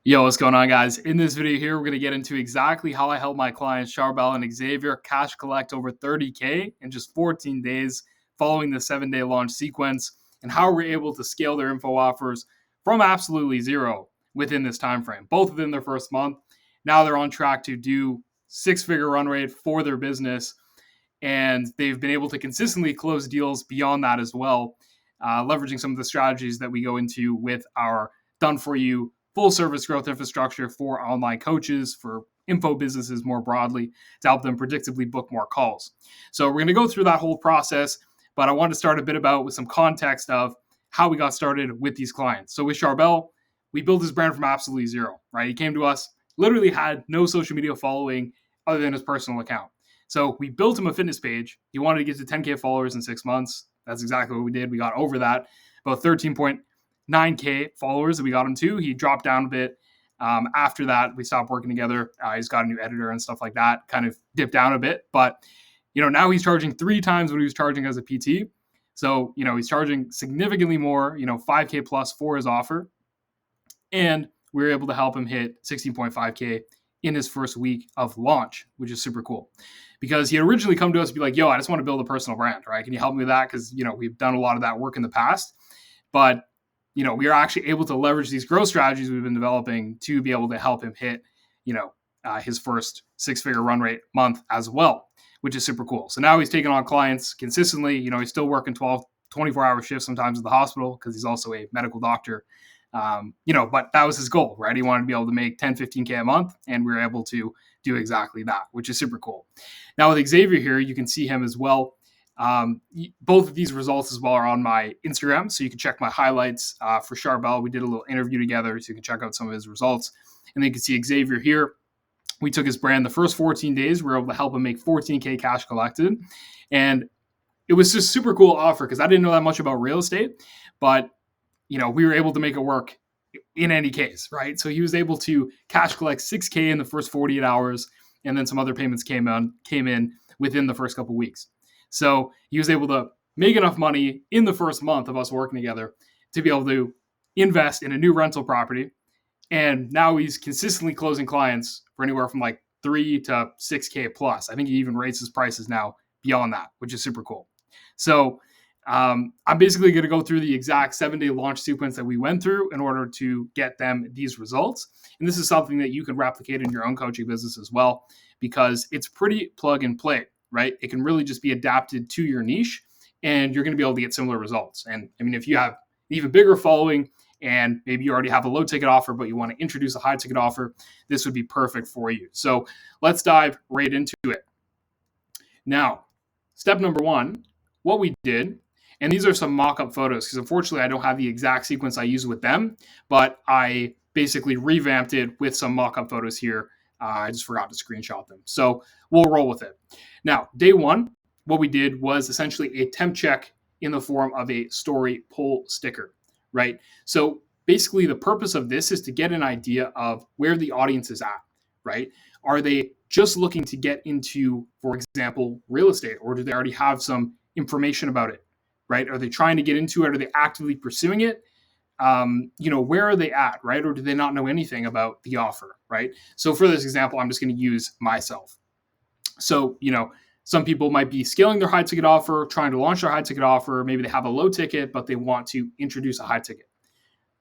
Yo, what's going on, guys? In this video here, we're going to get into exactly how I help my clients, Charbel and Xavier, cash collect over 30K in just 14 days following the 7-day launch sequence, and how we're able to scale their info offers from absolutely zero within this time frame, both within their first month. Now they're on track to do six-figure run rate for their business, and they've been able to consistently close deals beyond that as well, leveraging some of the strategies that we go into with our done-for-you full service growth infrastructure for online coaches, for info businesses more broadly, to help them predictably book more calls. So we're going to go through that whole process, but I want to start a bit about with some context of how we got started with these clients. So with Charbel, we built his brand from absolutely zero, right? He came to us, literally had no social media following other than his personal account. So we built him a fitness page. He wanted to get to 10K followers in 6 months. That's exactly what we did. We got over that, about 13.9K followers that we got him to. He dropped down a bit. After that, we stopped working together. He's got a new editor and stuff like that, kind of dipped down a bit. But, now he's charging 3 times what he was charging as a PT. So, he's charging significantly more, 5K plus for his offer. And we were able to help him hit 16.5K in his first week of launch, which is super cool. Because he had originally come to us and be like, yo, I just want to build a personal brand, right? Can you help me with that? Because, we've done a lot of that work in the past. But, we are actually able to leverage these growth strategies we've been developing to be able to help him hit, his first six-figure run rate month as well, which is super cool. So now he's taking on clients consistently. He's still working 24-hour shifts sometimes at the hospital because he's also a medical doctor. But that was his goal, right? He wanted to be able to make 10, 15K a month, and we were able to do exactly that, which is super cool. Now with Xavier here, you can see him as well. Both of these results as well are on my Instagram, so you can check my highlights for Charbel. We did a little interview together, so you can check out some of his results. And then you can see Xavier here. We took his brand the first 14 days. We were able to help him make 14K cash collected. And it was just super cool offer because I didn't know that much about real estate, but we were able to make it work in any case, right? So he was able to cash collect 6K in the first 48 hours, and then some other payments came in within the first couple of weeks. So he was able to make enough money in the first month of us working together to be able to invest in a new rental property. And now he's consistently closing clients for anywhere from like 3 to 6K plus. I think he even raised his prices now beyond that, which is super cool. So I'm basically going to go through the exact 7-day launch sequence that we went through in order to get them these results. And this is something that you can replicate in your own coaching business as well, because it's pretty plug and play, right? It can really just be adapted to your niche, and you're going to be able to get similar results. And I mean, if you have an even bigger following and maybe you already have a low ticket offer, but you want to introduce a high ticket offer, this would be perfect for you. So let's dive right into it. Now, step number 1, what we did, and these are some mock-up photos because unfortunately I don't have the exact sequence I use with them, but I basically revamped it with some mock-up photos here. I just forgot to screenshot them. So we'll roll with it. Now, day 1, what we did was essentially a temp check in the form of a story poll sticker, right? So basically the purpose of this is to get an idea of where the audience is at, right? Are they just looking to get into, for example, real estate, or do they already have some information about it, right? Are they trying to get into it? Are they actively pursuing it? Where are they at, right? Or do they not know anything about the offer, right? So for this example, I'm just going to use myself. So, some people might be scaling their high ticket offer, trying to launch their high ticket offer. Maybe they have a low ticket, but they want to introduce a high ticket,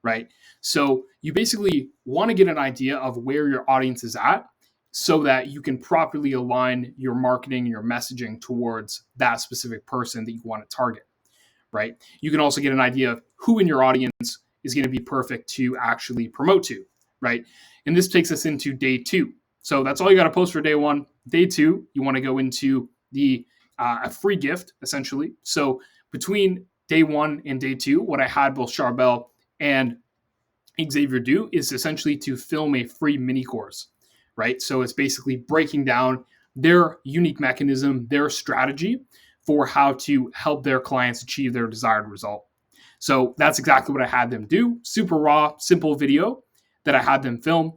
right? So you basically want to get an idea of where your audience is at so that you can properly align your marketing and your messaging towards that specific person that you want to target, right? You can also get an idea of who in your audience is going to be perfect to actually promote to, right? And this takes us into day 2. So that's all you got to post for day 1. Day 2, you want to go into the a free gift, essentially. So between day 1 and day 2, what I had both Charbel and Xavier do is essentially to film a free mini course, right? So it's basically breaking down their unique mechanism, their strategy for how to help their clients achieve their desired result. So that's exactly what I had them do. Super raw, simple video that I had them film.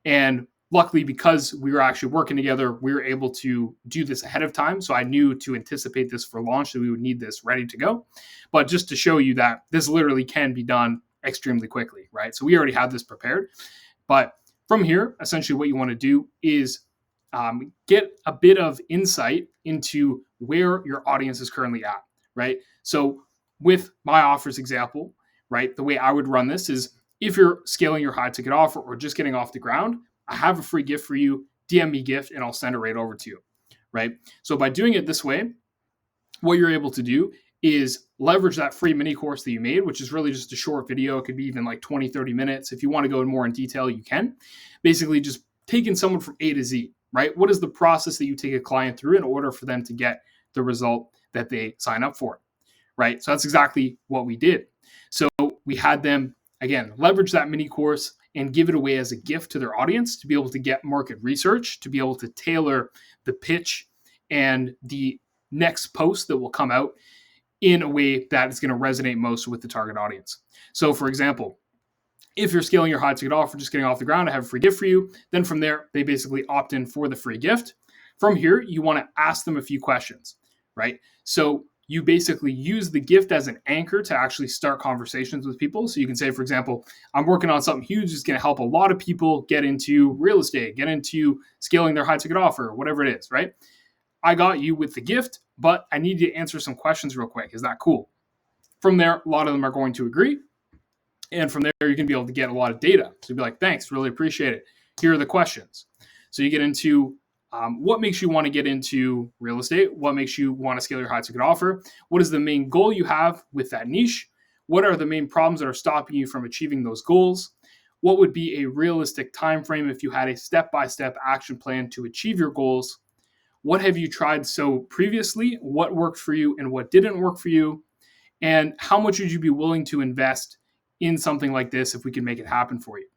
And luckily, because we were actually working together, we were able to do this ahead of time. So I knew to anticipate this for launch that we would need this ready to go. But just to show you that this literally can be done extremely quickly, right? So we already had this prepared. But from here, essentially what you want to do is get a bit of insight into where your audience is currently at, right? So with my offers example, right, the way I would run this is if you're scaling your high ticket offer or just getting off the ground, I have a free gift for you. DM me gift and I'll send it right over to you, right? So by doing it this way, what you're able to do is leverage that free mini course that you made, which is really just a short video. It could be even like 20, 30 minutes. If you want to go more in detail, you can. Basically just taking someone from A to Z, right? What is the process that you take a client through in order for them to get the result that they sign up for, right? So that's exactly what we did. So we had them, again, leverage that mini course and give it away as a gift to their audience to be able to get market research, to be able to tailor the pitch and the next post that will come out in a way that is going to resonate most with the target audience. So for example, if you're scaling your high ticket offer, just getting off the ground, I have a free gift for you. Then from there, they basically opt in for the free gift. From here, you want to ask them a few questions, right? So you basically use the gift as an anchor to actually start conversations with people. So you can say, for example, I'm working on something huge that's going to help a lot of people get into real estate, get into scaling their high ticket offer, whatever it is, right? I got you with the gift, but I need you to answer some questions real quick. Is that cool? From there, a lot of them are going to agree. And from there, you're going to be able to get a lot of data. So you'll be like, thanks, really appreciate it. Here are the questions. So you get into what makes you want to get into real estate? What makes you want to scale your high ticket offer? What is the main goal you have with that niche? What are the main problems that are stopping you from achieving those goals? What would be a realistic time frame if you had a step-by-step action plan to achieve your goals? What have you tried so previously? What worked for you and what didn't work for you? And how much would you be willing to invest in something like this if we can make it happen for you,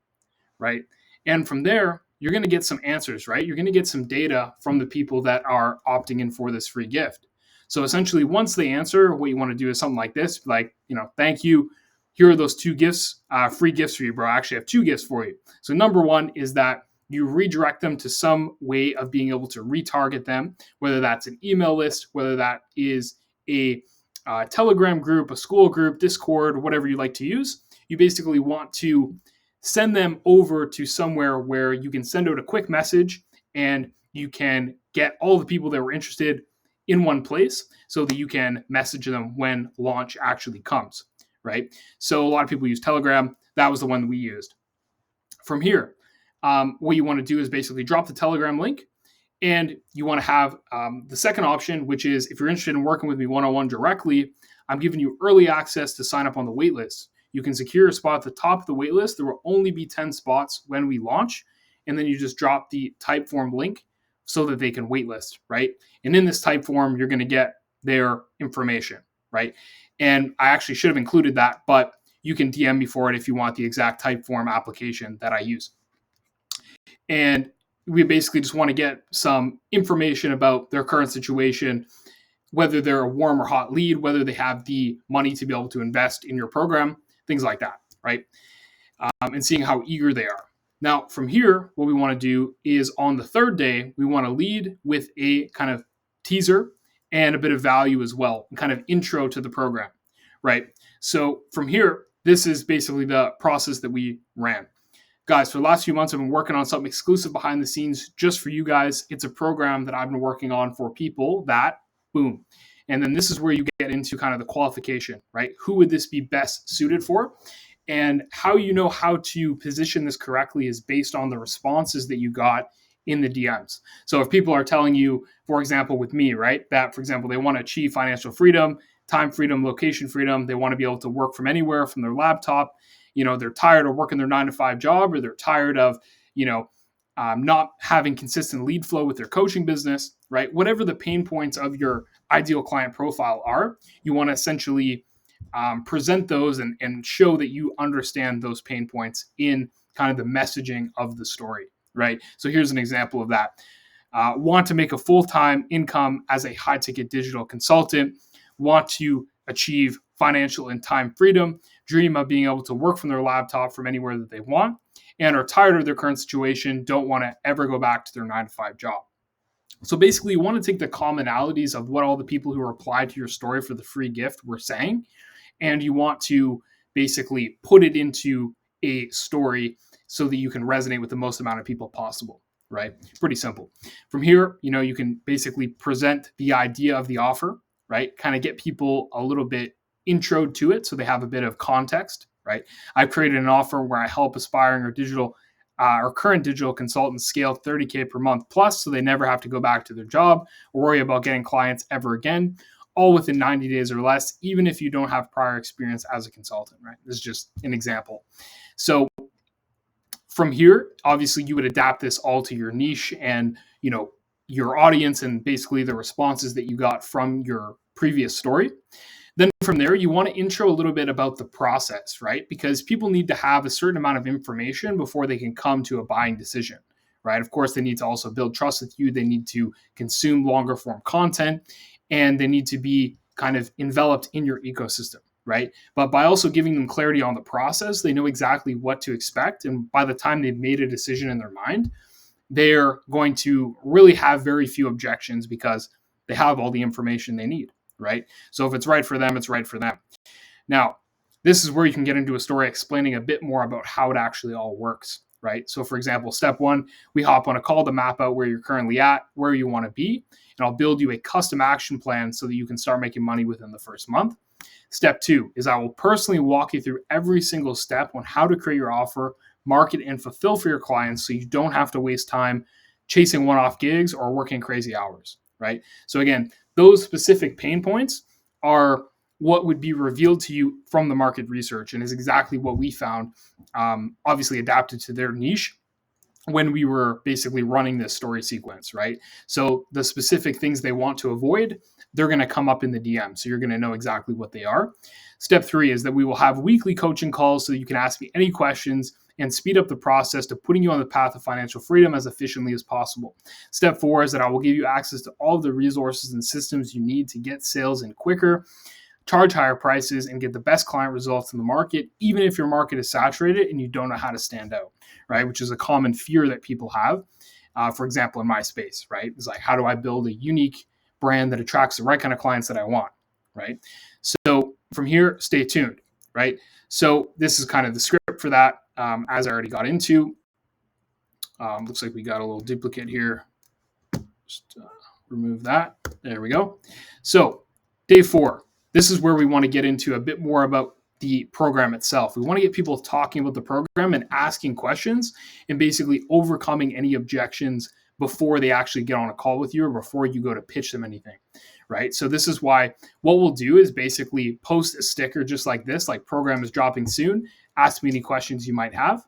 right? And from there, you're going to get some answers, right? You're going to get some data from the people that are opting in for this free gift. So essentially, once they answer, what you want to do is something like this, like, thank you. Here are those 2 gifts, free gifts for you, bro. I actually have 2 gifts for you. So number 1 is that you redirect them to some way of being able to retarget them, whether that's an email list, whether that is a Telegram group, a school group, Discord, whatever you like to use. You basically want to send them over to somewhere where you can send out a quick message and you can get all the people that were interested in one place so that you can message them when launch actually comes, right? So a lot of people use Telegram. That was the one that we used. From here, what you want to do is basically drop the Telegram link, and you want to have the second option, which is if you're interested in working with me one-on-one directly, I'm giving you early access to sign up on the waitlist. You can secure a spot at the top of the waitlist. There will only be 10 spots when we launch, and then you just drop the Typeform link so that they can waitlist, right? And in this Typeform, you're going to get their information, right? And I actually should have included that, but you can DM me for it if you want the exact Typeform application that I use. And we basically just want to get some information about their current situation, whether they're a warm or hot lead, whether they have the money to be able to invest in your program, things like that, right? And seeing how eager they are. Now, from here, what we want to do is on the 3rd day, we want to lead with a kind of teaser and a bit of value as well, kind of intro to the program, right? So from here, this is basically the process that we ran. Guys, for the last few months, I've been working on something exclusive behind the scenes just for you guys. It's a program that I've been working on for people that, boom. And then this is where you get into kind of the qualification, right? Who would this be best suited for? And how you know how to position this correctly is based on the responses that you got in the DMs. So if people are telling you, for example, with me, right, that, for example, they want to achieve financial freedom, time freedom, location freedom, they want to be able to work from anywhere from their laptop, they're tired of working their 9-to-5 job, or they're tired of, not having consistent lead flow with their coaching business, right? Whatever the pain points of your ideal client profile are, you want to essentially present those and show that you understand those pain points in kind of the messaging of the story, right? So here's an example of that. Want to make a full-time income as a high-ticket digital consultant, want to achieve financial and time freedom, dream of being able to work from their laptop from anywhere that they want, and are tired of their current situation, don't want to ever go back to their 9-to-5 job. So basically, you want to take the commonalities of what all the people who replied to your story for the free gift were saying, and you want to basically put it into a story so that you can resonate with the most amount of people possible, right? Pretty simple. From here, you can basically present the idea of the offer, right? Kind of get people a little bit intro to it so they have a bit of context, right? I've created an offer where I help aspiring or current digital consultants scale 30K per month plus so they never have to go back to their job or worry about getting clients ever again, all within 90 days or less, even if you don't have prior experience as a consultant, right? This is just an example. So from here, obviously you would adapt this all to your niche and, your audience and basically the responses that you got from your previous story. Then from there, you want to intro a little bit about the process, right? Because people need to have a certain amount of information before they can come to a buying decision, right? Of course, they need to also build trust with you. They need to consume longer form content, and they need to be kind of enveloped in your ecosystem, right? But by also giving them clarity on the process, they know exactly what to expect. And by the time they've made a decision in their mind, they're going to really have very few objections because they have all the information they need, right? So if it's right for them, it's right for them. Now, this is where you can get into a story explaining a bit more about how it actually all works, right? So for example, step one, we hop on a call to map out where you're currently at, where you want to be, and I'll build you a custom action plan so that you can start making money within the first month. Step two is I will personally walk you through every single step on how to create your offer, market, and fulfill for your clients so you don't have to waste time chasing one-off gigs or working crazy hours, right? So again, those specific pain points are what would be revealed to you from the market research and is exactly what we found, obviously adapted to their niche when we were basically running this story sequence, right? So the specific things they want to avoid, they're going to come up in the DM. So you're going to know exactly what they are. Step three is that we will have weekly coaching calls so you can ask me any questions and speed up the process to putting you on the path of financial freedom as efficiently as possible. Step four is that I will give you access to all of the resources and systems you need to get sales in quicker, charge higher prices, and get the best client results in the market, even if your market is saturated and you don't know how to stand out, right? Which is a common fear that people have. For example, in my space, right? It's like, how do I build a unique brand that attracts the right kind of clients that I want, right? So from here, stay tuned, right? So this is kind of the script for that, as I already got into. Looks like we got a little duplicate here. Just remove that. There we go. So day 4. This is where we want to get into a bit more about the program itself. We want to get people talking about the program and asking questions and basically overcoming any objections before they actually get on a call with you or before you go to pitch them anything, right? So this is why what we'll do is basically post a sticker just like this, like program is dropping soon. Ask me any questions you might have.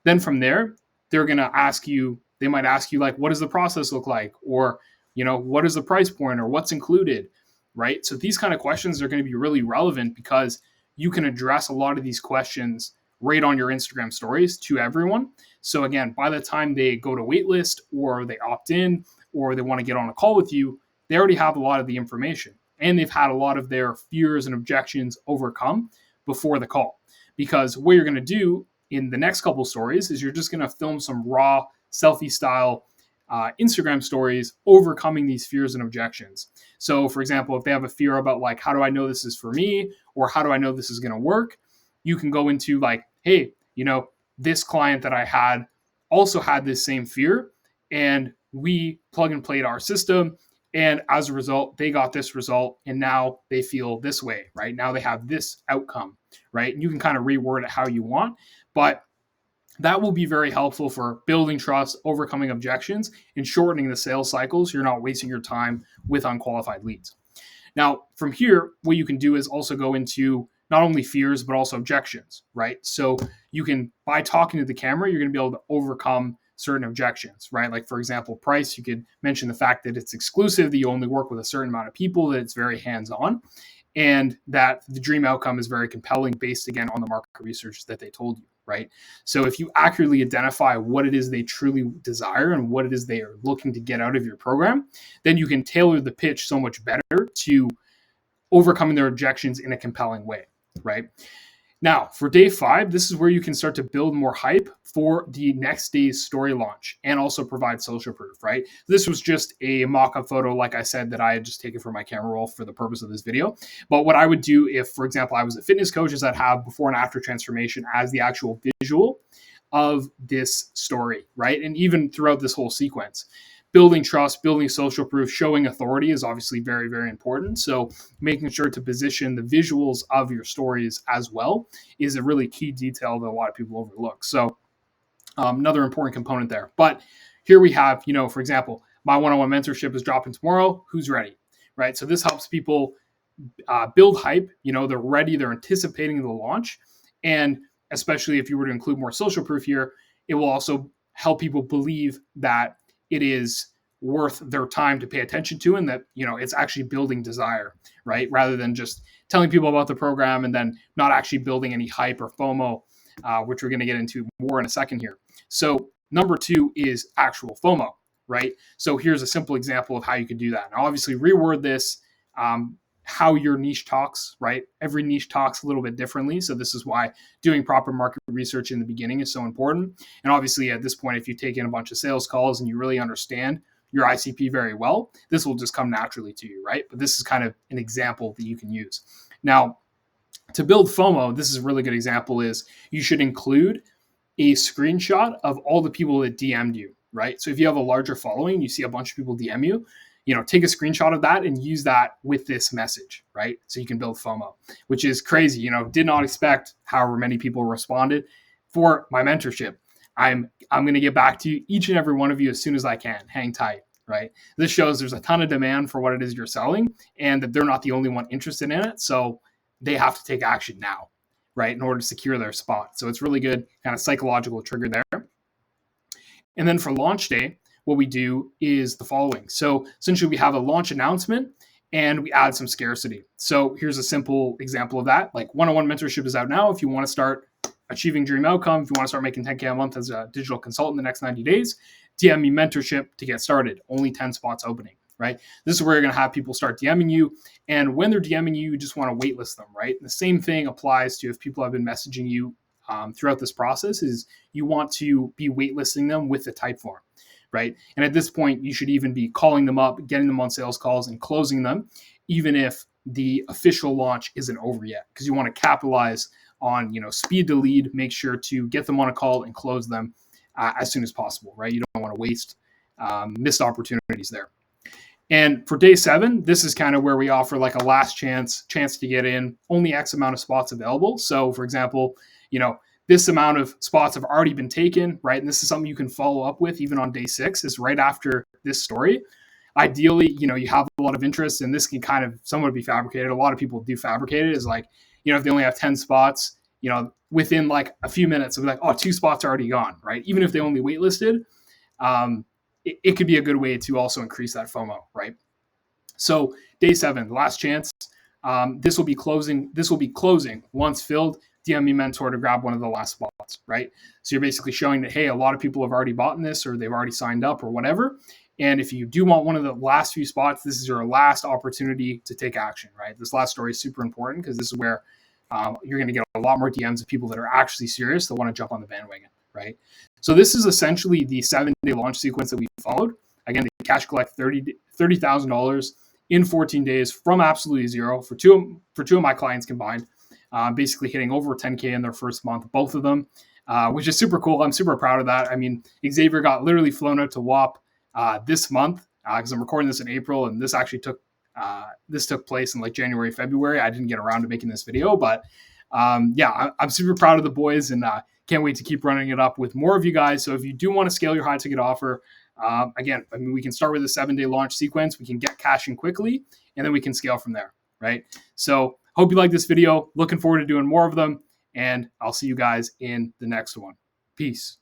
Then from there, they're going to ask you, they might ask you like, what does the process look like? Or, what is the price point or what's included? Right? So these kind of questions are going to be really relevant because you can address a lot of these questions right on your Instagram stories to everyone. So again, by the time they go to waitlist or they opt in or they want to get on a call with you, they already have a lot of the information and they've had a lot of their fears and objections overcome before the call. Because what you're going to do in the next couple stories is you're just going to film some raw selfie style Instagram stories overcoming these fears and objections. So for example, if they have a fear about like, how do I know this is for me? Or how do I know this is going to work? You can go into like, hey, this client that I had also had this same fear and we plug and played our system. And as a result, they got this result and now they feel this way, right? Now they have this outcome, right? And you can kind of reword it how you want, but that will be very helpful for building trust, overcoming objections, and shortening the sales cycles. You're not wasting your time with unqualified leads. Now, from here, what you can do is also go into not only fears, but also objections, right? So you can, by talking to the camera, you're going to be able to overcome certain objections, right? Like for example, price, you could mention the fact that it's exclusive, that you only work with a certain amount of people, that it's very hands-on, and that the dream outcome is very compelling based again on the market research that they told you, right? So if you accurately identify what it is they truly desire and what it is they are looking to get out of your program, then you can tailor the pitch so much better to overcoming their objections in a compelling way, right? Now, for day 5, this is where you can start to build more hype for the next day's story launch and also provide social proof, right? This was just a mock-up photo, like I said, that I had just taken from my camera roll for the purpose of this video. But what I would do if, for example, I was a fitness coach is I'd have before and after transformation as the actual visual of this story, right? And even throughout this whole sequence, building trust, building social proof, showing authority is obviously very, very important. So making sure to position the visuals of your stories as well is a really key detail that a lot of people overlook. So another important component there. But here we have, for example, my one-on-one mentorship is dropping tomorrow. Who's ready, right? So this helps people build hype. They're ready. They're anticipating the launch. And especially if you were to include more social proof here, it will also help people believe that it is worth their time to pay attention to, and that, it's actually building desire, right? Rather than just telling people about the program and then not actually building any hype or FOMO, which we're going to get into more in a second here. So number 2 is actual FOMO, right? So here's a simple example of how you could do that. Now, obviously, reword this how your niche talks, right? Every niche talks a little bit differently. So this is why doing proper market research in the beginning is so important. And obviously at this point, if you take in a bunch of sales calls and you really understand your ICP very well, this will just come naturally to you, right? But this is kind of an example that you can use. Now, to build FOMO, this is a really good example, is you should include a screenshot of all the people that DM'd you, right? So if you have a larger following, you see a bunch of people DM you, take a screenshot of that and use that with this message, right? So you can build FOMO, which is crazy. Did not expect however many people responded for my mentorship. I'm going to get back to you, each and every one of you, as soon as I can. Hang tight, right? This shows there's a ton of demand for what it is you're selling, and that they're not the only one interested in it. So they have to take action now, right, in order to secure their spot. So it's really good kind of psychological trigger there. And then for launch day, what we do is the following. So essentially we have a launch announcement and we add some scarcity. So here's a simple example of that. Like one-on-one mentorship is out now. If you want to start achieving dream outcome, if you want to start making 10K a month as a digital consultant in the next 90 days, DM me mentorship to get started. Only 10 spots opening, right? This is where you're going to have people start DMing you. And when they're DMing you, you just want to waitlist them, right? The same thing applies to if people have been messaging you throughout this process, is you want to be waitlisting them with the Typeform, right? And at this point, you should even be calling them up, getting them on sales calls and closing them, even if the official launch isn't over yet, because you want to capitalize on, speed to lead, make sure to get them on a call and close them as soon as possible, right? You don't want to waste missed opportunities there. And for day 7, this is kind of where we offer like a last chance to get in, only X amount of spots available. So for example, this amount of spots have already been taken, right? And this is something you can follow up with even on day 6, is right after this story. Ideally, you have a lot of interest, and this can kind of somewhat be fabricated. A lot of people do fabricate it, is like, if they only have 10 spots, within like a few minutes, it'll be like, oh, 2 spots are already gone, right? Even if they only waitlisted, it could be a good way to also increase that FOMO, right? So day 7, the last chance. This will be closing once filled. DM me mentor to grab one of the last spots, right? So you're basically showing that, hey, a lot of people have already bought this, or they've already signed up, or whatever. And if you do want one of the last few spots, this is your last opportunity to take action, right? This last story is super important, because this is where you're going to get a lot more DMs of people that are actually serious, that want to jump on the bandwagon, right? So this is essentially the 7-day launch sequence that we followed. Again, they cash collect $30,000 in 14 days from absolutely zero for two of my clients combined. Basically hitting over 10K in their first month, both of them, which is super cool. I'm super proud of that. I mean, Xavier got literally flown out to WAP this month, because I'm recording this in April, and this actually took place in like January, February. I didn't get around to making this video, but I'm super proud of the boys, and can't wait to keep running it up with more of you guys. So if you do want to scale your high ticket offer, we can start with a 7-day launch sequence. We can get cash in quickly, and then we can scale from there, right? So hope you like this video. Looking forward to doing more of them, and I'll see you guys in the next one. Peace.